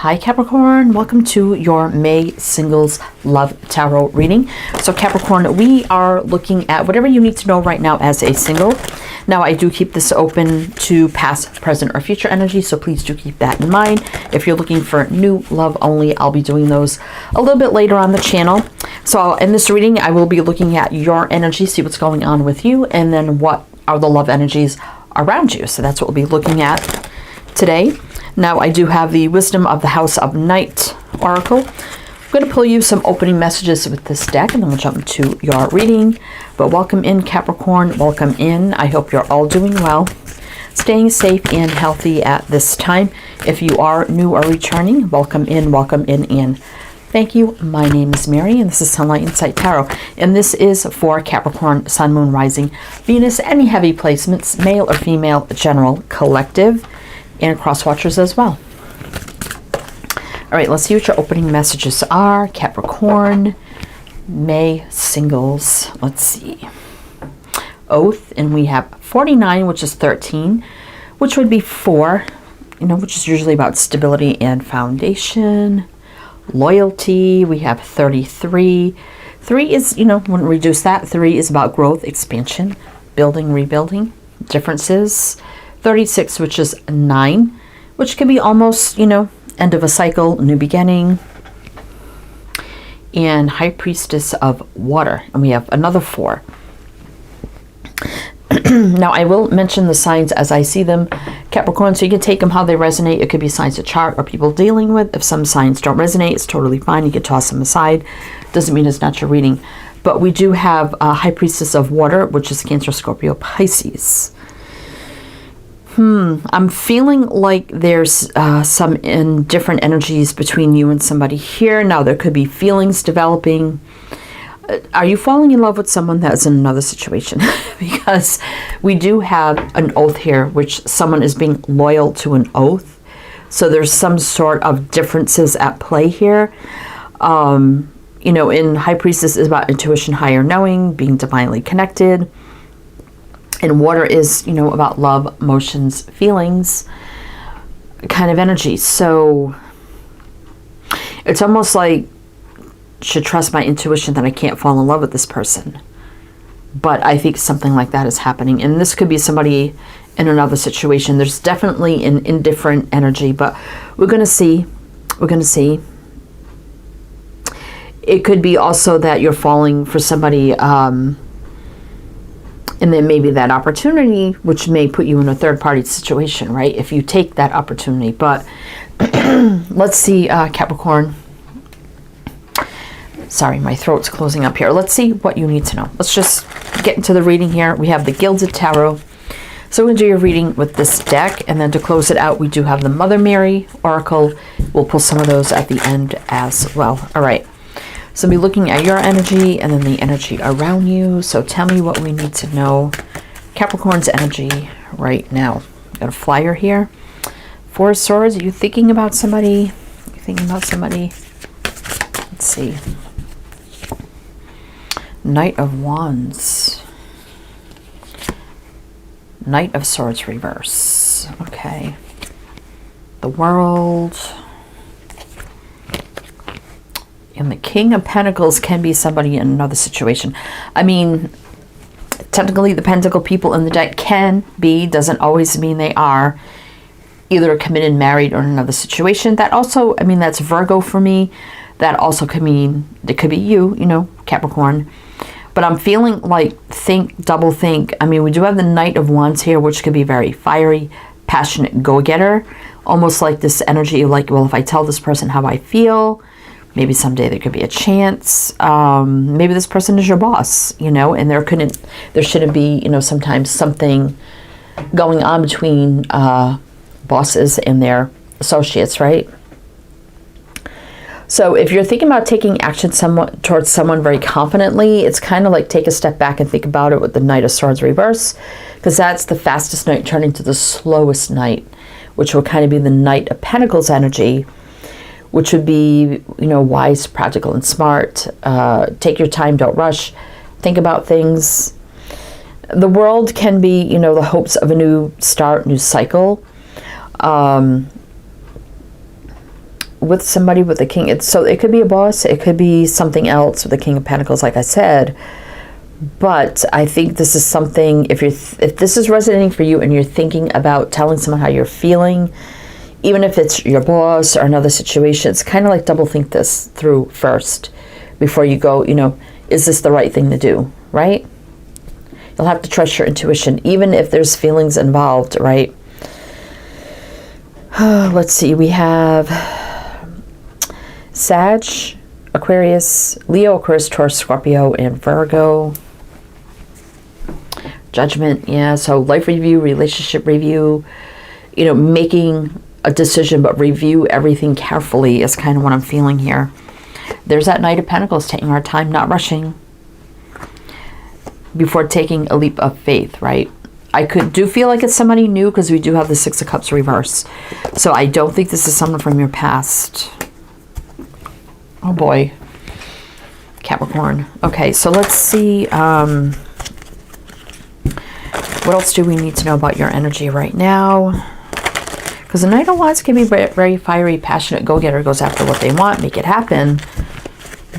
Hi Capricorn, welcome to your May Singles Love Tarot reading. So Capricorn, we are looking at whatever you need to know right now as a single. Now I do keep this open to past, present, or future energy, so please do keep that in mind. If you're looking for new love only, I'll be doing those a little bit later on the channel. So in this reading, I will be looking at your energy, see what's going on with you, and then what are the love energies around you. So that's what we'll be looking at today. Now I do have the Wisdom of the House of Night Oracle. I'm going to pull you some opening messages with this deck, and then we'll jump into your reading. But welcome in Capricorn, welcome in. I hope you're all doing well, staying safe and healthy at this time. If you are new or returning, welcome in, and thank you. My name is Mary, and this is Sunlight Insight Tarot. And this is for Capricorn, Sun, Moon, Rising, Venus, any heavy placements, male or female, general, collective, and cross watchers as well. All right, let's see what your opening messages are. Capricorn, May singles. Let's see. Oath, and we have 49, which is 13, which would be 4, which is usually about stability and foundation. Loyalty, we have 33. 3 is, wouldn't reduce that. 3 is about growth, expansion, building, rebuilding, differences. 36, which is 9, which can be almost, end of a cycle, new beginning. And High Priestess of Water, and we have another 4. Now I will mention the signs as I see them, Capricorn, so you can take them how they resonate. It could be signs of chart or people dealing with. If some signs don't resonate, it's totally fine. You can toss them aside. Doesn't mean it's not your reading. But we do have High Priestess of Water, which is Cancer, Scorpio, Pisces. I'm feeling like there's some different energies between you and somebody here. Now, there could be feelings developing. Are you falling in love with someone that's in another situation? Because we do have an oath here, which someone is being loyal to an oath. So there's some sort of differences at play here. In High Priestess is about intuition, higher knowing, being divinely connected. And water is, about love, emotions, feelings, kind of energy. So it's almost like should trust my intuition that I can't fall in love with this person. But I think something like that is happening. And this could be somebody in another situation. There's definitely an indifferent energy, but we're going to see. We're going to see. It could be also that you're falling for somebody, and then maybe that opportunity, which may put you in a third-party situation, right? If you take that opportunity. But let's see, Capricorn. Sorry, my throat's closing up here. Let's see what you need to know. Let's just get into the reading here. We have the Gilded Tarot. So we're going to do your reading with this deck. And then to close it out, we do have the Mother Mary Oracle. We'll pull some of those at the end as well. All right. So I'll be looking at your energy and then the energy around you. So tell me what we need to know. Capricorn's energy right now. Got a flyer here. 4 of Swords. Are you thinking about somebody? Let's see. Knight of Wands. Knight of Swords reverse. Okay. The World. And the King of Pentacles can be somebody in another situation. I mean, technically the Pentacle people in the deck can be, doesn't always mean they are, either committed, married, or in another situation. That also, that's Virgo for me. That also could mean, it could be you, Capricorn. But I'm feeling like double think. We do have the Knight of Wands here, which could be very fiery, passionate, go-getter. Almost like this energy of like, well, if I tell this person how I feel, maybe someday there could be a chance. Maybe this person is your boss, and there shouldn't be, sometimes something going on between bosses and their associates, right? So if you're thinking about taking action towards someone very confidently, it's kind of like take a step back and think about it with the Knight of Swords reverse, because that's the fastest knight turning to the slowest knight, which will kind of be the Knight of Pentacles energy, which would be, wise, practical, and smart. Take your time, don't rush. Think about things. The World can be, the hopes of a new start, new cycle. with somebody with the King. So it could be a boss, it could be something else with the King of Pentacles, like I said. But I think this is something, if this is resonating for you and you're thinking about telling someone how you're feeling, even if it's your boss or another situation, it's kind of like double think this through first before you go, you know, is this the right thing to do, right? You'll have to trust your intuition, even if there's feelings involved, right? Let's see, we have Sag, Aquarius, Leo, Aquarius, Taurus, Scorpio, and Virgo. Judgment, yeah, so life review, relationship review, you know, making a decision, but review everything carefully is kind of what I'm feeling here. There's that Knight of Pentacles, taking our time, not rushing before taking a leap of faith, right? I do feel like it's somebody new because we do have the Six of Cups reverse. So I don't think this is someone from your past. Oh boy. Capricorn. Okay, so let's see. What else do we need to know about your energy right now? Because the Knight of Wands can be very fiery, passionate, go-getter, goes after what they want, make it happen.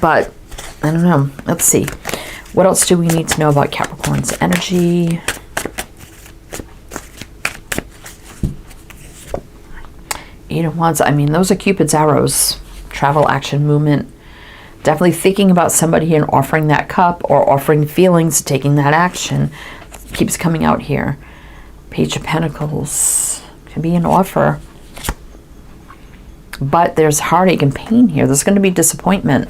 But, I don't know. Let's see. What else do we need to know about Capricorn's energy? Eight of Wands. I mean, those are Cupid's arrows. Travel, action, movement. Definitely thinking about somebody and offering that cup or offering feelings, taking that action. Keeps coming out here. Page of Pentacles. Can be an offer. But there's heartache and pain here. There's going to be disappointment.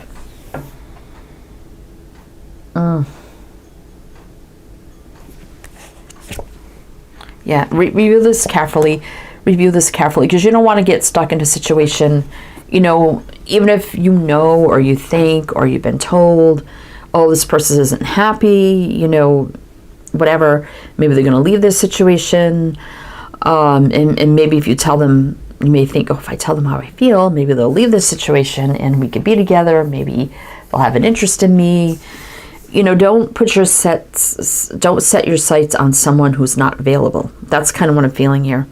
Yeah, review this carefully. Review this carefully because you don't want to get stuck into a situation, you know, even if you know or you think or you've been told, oh, this person isn't happy, you know, whatever. Maybe they're going to leave this situation. And maybe if you tell them, you may think, oh, if I tell them how I feel, maybe they'll leave this situation and we could be together. Maybe they'll have an interest in me. You know, don't set your sights on someone who's not available. That's kind of what I'm feeling here.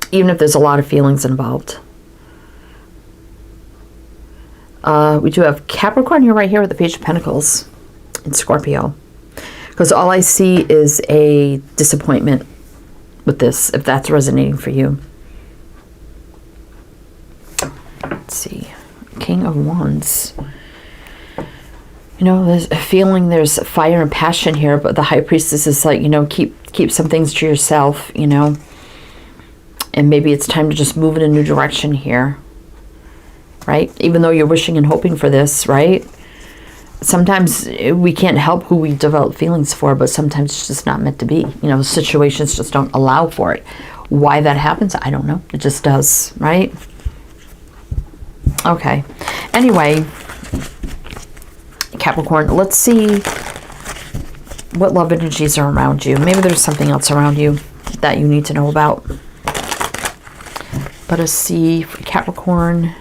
Even if there's a lot of feelings involved. We do have Capricorn here right here with the Page of Pentacles in Scorpio. Because all I see is a disappointment with this, if that's resonating for you. Let's see. King of Wands. You know, there's a feeling, there's fire and passion here, but the High Priestess is like, you know, keep some things to yourself, you know. And maybe it's time to just move in a new direction here. Right? Even though you're wishing and hoping for this, right? Sometimes we can't help who we develop feelings for, but sometimes it's just not meant to be. You know, situations just don't allow for it. Why that happens, I don't know. It just does, right? Okay. Anyway, Capricorn, let's see what love energies are around you. Maybe there's something else around you that you need to know about. Let us see for Capricorn.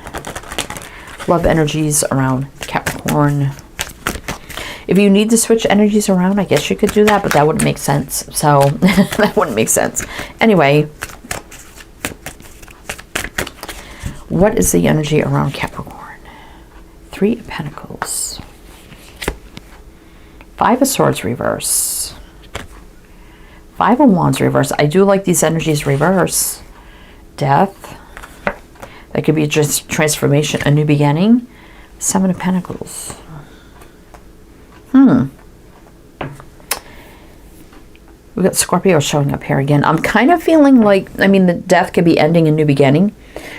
Love energies around Capricorn. If you need to switch energies around, I guess you could do that, but that wouldn't make sense. So that wouldn't make sense. Anyway, what is the energy around Capricorn? Three of Pentacles. Five of Swords reverse. Five of Wands reverse. I do like these energies reverse. Death. That could be just transformation, a new beginning. Seven of Pentacles. We got Scorpio showing up here again. I'm kind of feeling like, I mean, the death could be ending a new beginning.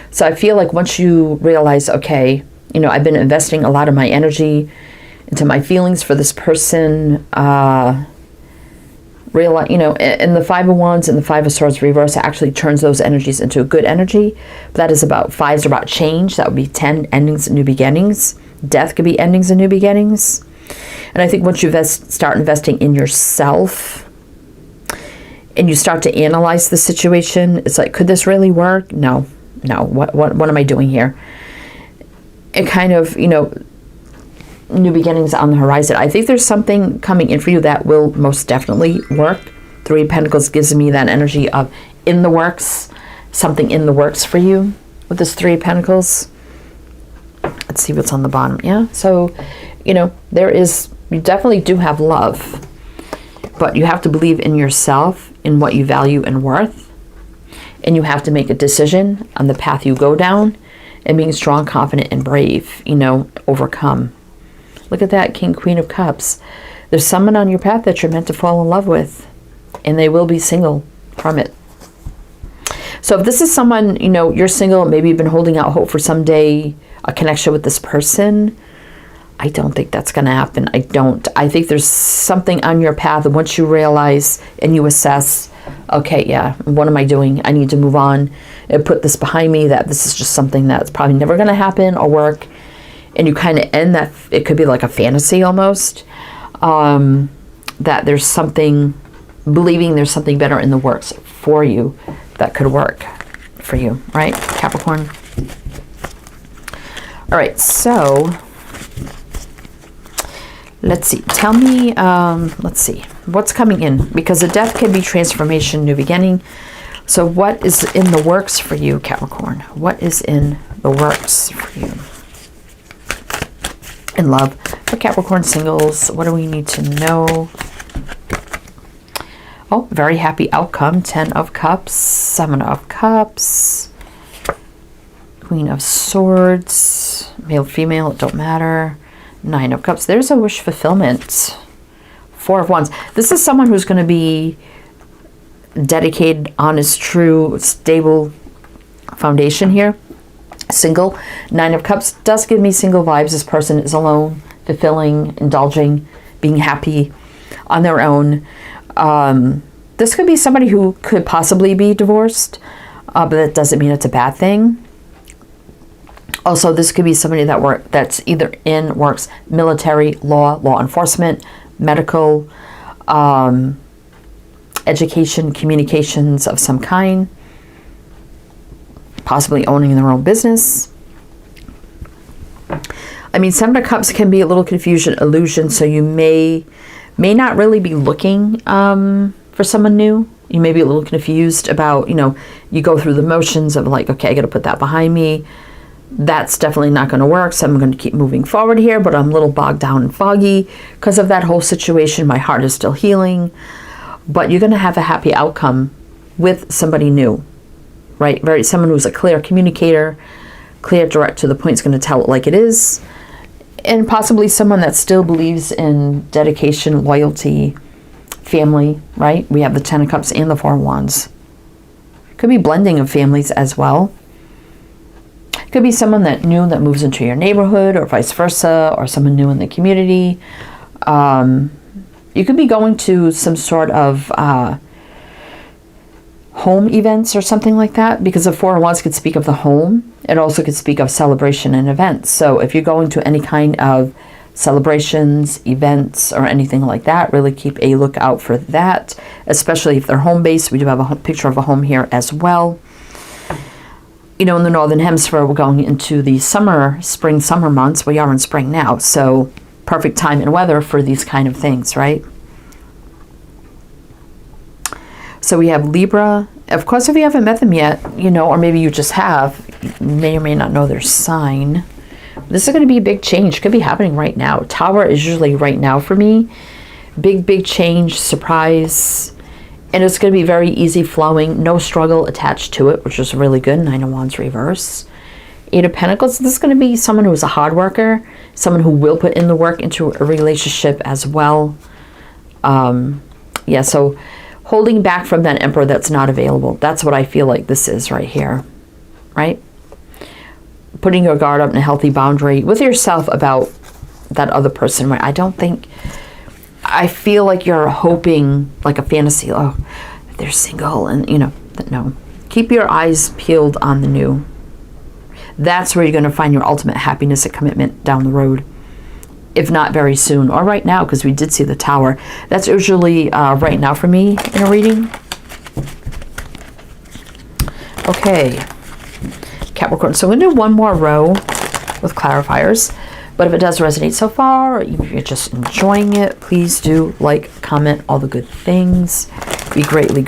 So I feel like once you realize, okay, you know, I've been investing a lot of my energy into my feelings for this person. Realize, you know, and the Five of Wands and the Five of Swords reverse actually turns those energies into a good energy. That is about, fives are about change. That would be 10 endings and new beginnings. Death could be endings and new beginnings. And I think once you start investing in yourself and you start to analyze the situation, it's like, could this really work? No. What am I doing here? It kind of, you know, new beginnings on the horizon. I think there's something coming in for you that will most definitely work. Three of Pentacles gives me that energy of in the works, something in the works for you with this Three of Pentacles. Let's see what's on the bottom. Yeah, so, you know, you definitely do have love, but you have to believe in yourself, in what you value and worth, and you have to make a decision on the path you go down, and being strong, confident, and brave, you know, overcome. Look at that, King, Queen of Cups. There's someone on your path that you're meant to fall in love with, and they will be single from it. So if this is someone, you know, you're single, maybe you've been holding out hope for someday a connection with this person, I don't think that's going to happen. I think there's something on your path, and once you realize and you assess, okay, yeah, what am I doing? I need to move on and put this behind me, that this is just something that's probably never going to happen or work. And you kind of end that, it could be like a fantasy almost, that there's something, believing there's something better in the works for you that could work for you, right, Capricorn? All right, so let's see. Tell me, let's see, what's coming in? Because a death can be transformation, new beginning. So what is in the works for you, Capricorn? What is in the works for you? In love. For Capricorn singles, what do we need to know? Oh, very happy outcome. 10 of Cups, 7 of Cups, Queen of Swords, male, female, it don't matter. 9 of Cups. There's a wish fulfillment. 4 of Wands. This is someone who's going to be dedicated, honest, true, stable foundation here. Single. 9 of Cups does give me single vibes. This person is alone, fulfilling, indulging, being happy on their own. This could be somebody who could possibly be divorced, but that doesn't mean it's a bad thing. Also, this could be somebody that's either works military, law enforcement, medical, education, communications of some kind, possibly owning their own business. I mean, 7 of Cups can be a little confusion, illusion, so you may not really be looking for someone new. You may be a little confused about, you know, you go through the motions of like, okay, I got to put that behind me. That's definitely not going to work, so I'm going to keep moving forward here, but I'm a little bogged down and foggy because of that whole situation. My heart is still healing, but you're going to have a happy outcome with somebody new, right? Someone who's a clear communicator, clear, direct to the point, is going to tell it like it is, and possibly someone that still believes in dedication, loyalty, family, right? We have the 10 of Cups and the 4 of Wands. Could be blending of families as well. Could be someone that moves into your neighborhood, or vice versa, or someone new in the community. You could be going to some sort of home events or something like that, because the 4 of Wands could speak of the home. It also could speak of celebration and events. So if you're going to any kind of celebrations, events, or anything like that, really keep a lookout for that, especially if they're home-based. We do have a picture of a home here as well. You know, in the Northern Hemisphere, we're going into the spring, summer months. We are in spring now, so perfect time and weather for these kind of things, right? So we have Libra. Of course, if you haven't met them yet, you know, or maybe you just have, you may or may not know their sign. This is going to be a big change. Could be happening right now. Tower is usually right now for me. Big change, surprise. And it's going to be very easy flowing, no struggle attached to it, which is really good. 9 of Wands reverse. 8 of Pentacles. This is going to be someone who's a hard worker, someone who will put in the work into a relationship as well. Yeah, so holding back from that Emperor that's not available. That's what I feel like this is right here, right? Putting your guard up in a healthy boundary with yourself about that other person. Right? I feel like you're hoping, like a fantasy, oh, they're single, and you know, no. Keep your eyes peeled on the new. That's where you're going to find your ultimate happiness and commitment down the road. If not very soon, or right now, because we did see the Tower. That's usually right now for me in a reading. Okay, Capricorn. So I'm going to do one more row with clarifiers. But if it does resonate so far, or even if you're just enjoying it, please do like, comment, all the good things. Be greatly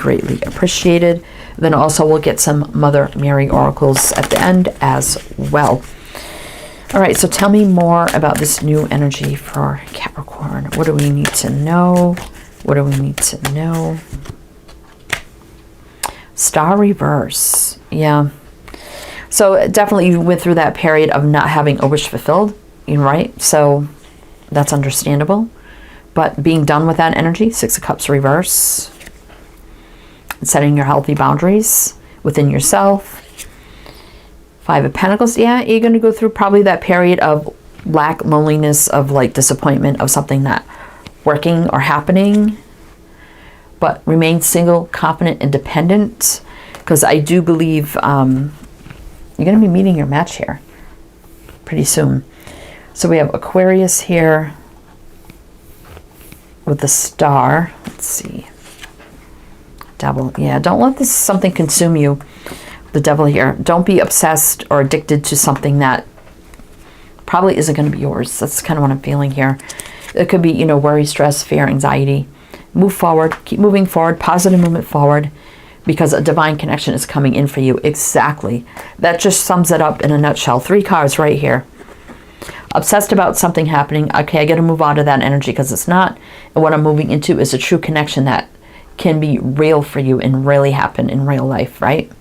appreciated. Then also we'll get some Mother Mary oracles at the end as well. All right, so tell me more about this new energy for Capricorn. What do we need to know? What do we need to know? Star reverse. Yeah. So definitely you went through that period of not having a wish fulfilled, right? So that's understandable. But being done with that energy, Six of Cups reverse. Setting your healthy boundaries within yourself. Five of Pentacles. Yeah, you're going to go through probably that period of lack, loneliness, of like disappointment of something not working or happening. But remain single, confident, independent. Because I do believe you're going to be meeting your match here pretty soon. So we have Aquarius here with the Star. Let's see. Devil. Yeah, don't let this something consume you. The Devil here. Don't be obsessed or addicted to something that probably isn't going to be yours. That's kind of what I'm feeling here. It could be, worry, stress, fear, anxiety. Move forward. Keep moving forward. Positive movement forward. Because a divine connection is coming in for you. Exactly. That just sums it up in a nutshell. 3 cards right here. Obsessed about something happening. Okay, I got to move on to that energy because it's not. And what I'm moving into is a true connection that can be real for you and really happen in real life, right?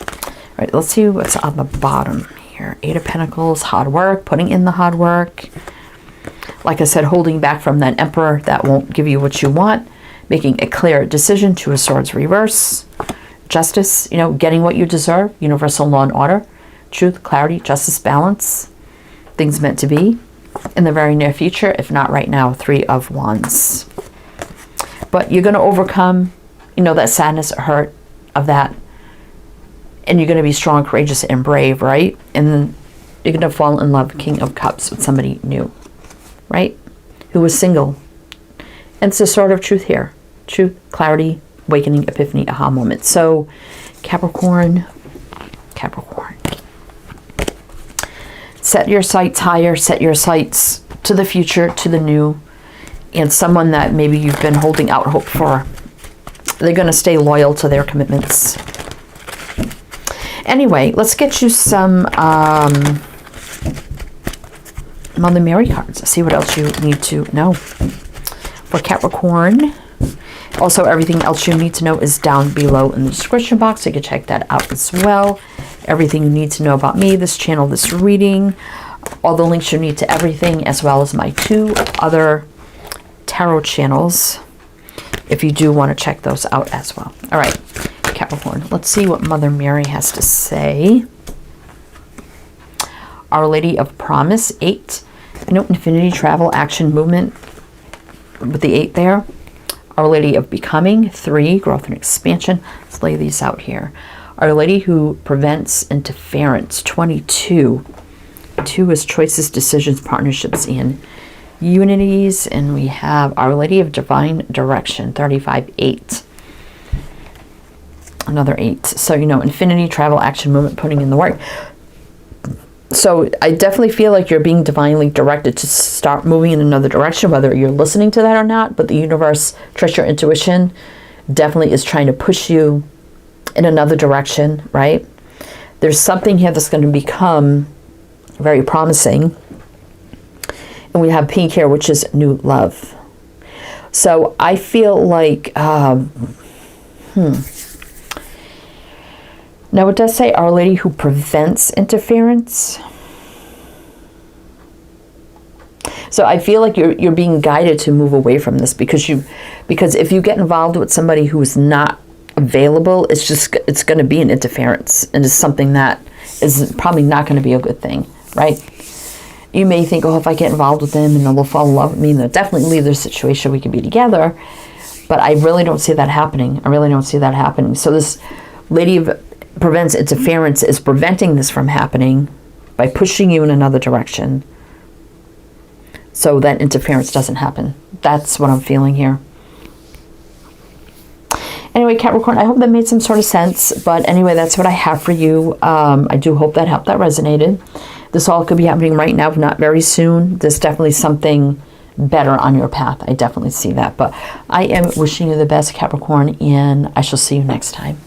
All right, let's see what's on the bottom here. 8 of Pentacles, hard work, putting in the hard work. Like I said, holding back from that Emperor that won't give you what you want. Making a clear decision, 2 of Swords reverse. Justice, getting what you deserve. Universal law and order. Truth, clarity, justice, balance. Things meant to be in the very near future, if not right now. 3 of Wands. But you're going to overcome, that sadness or hurt of that. And you're going to be strong, courageous, and brave, right? And then you're going to fall in love, King of Cups, with somebody new, right? Who is single. And it's a sort of truth here. Truth, clarity, awakening, epiphany, aha moment. So Capricorn. Set your sights higher. Set your sights to the future, to the new. And someone that maybe you've been holding out hope for. They're going to stay loyal to their commitments. Anyway, let's get you some Mother Mary cards. Let's see what else you need to know for Capricorn. Also, everything else you need to know is down below in the description box, so you can check that out as well. Everything you need to know about me, this channel, this reading, all the links you need to everything, as well as my 2 other tarot channels, if you do want to check those out as well. All right, Capricorn, let's see what Mother Mary has to say. Our Lady of Promise, 8. Infinity, travel, action, movement, with the 8 there. Our Lady of Becoming, 3, growth and expansion. Let's lay these out here. Our Lady who prevents interference, 22. 2 is choices, decisions, partnerships, and unities. And we have Our Lady of Divine Direction, 35, 8. Another 8. So, infinity, travel, action, movement, putting in the work. So I definitely feel like you're being divinely directed to start moving in another direction, whether you're listening to that or not. But the universe, trust your intuition, definitely is trying to push you in another direction, right? There's something here that's going to become very promising. And we have pink here, which is new love. So I feel like, now it does say Our Lady who prevents interference. So I feel like you're being guided to move away from this because if you get involved with somebody who is not available, it's going to be an interference, and it's something that is probably not going to be a good thing, right? You may think, if I get involved with them and they'll fall in love with me, and they'll definitely leave their situation, we can be together. But I really don't see that happening. So this Lady of Prevents Interference is preventing this from happening by pushing you in another direction so that interference doesn't happen. That's what I'm feeling here. Anyway, Capricorn, I hope that made some sort of sense. But anyway, that's what I have for you. I do hope that helped, that resonated. This all could be happening right now, if not very soon. There's definitely something better on your path. I definitely see that. But I am wishing you the best, Capricorn, and I shall see you next time.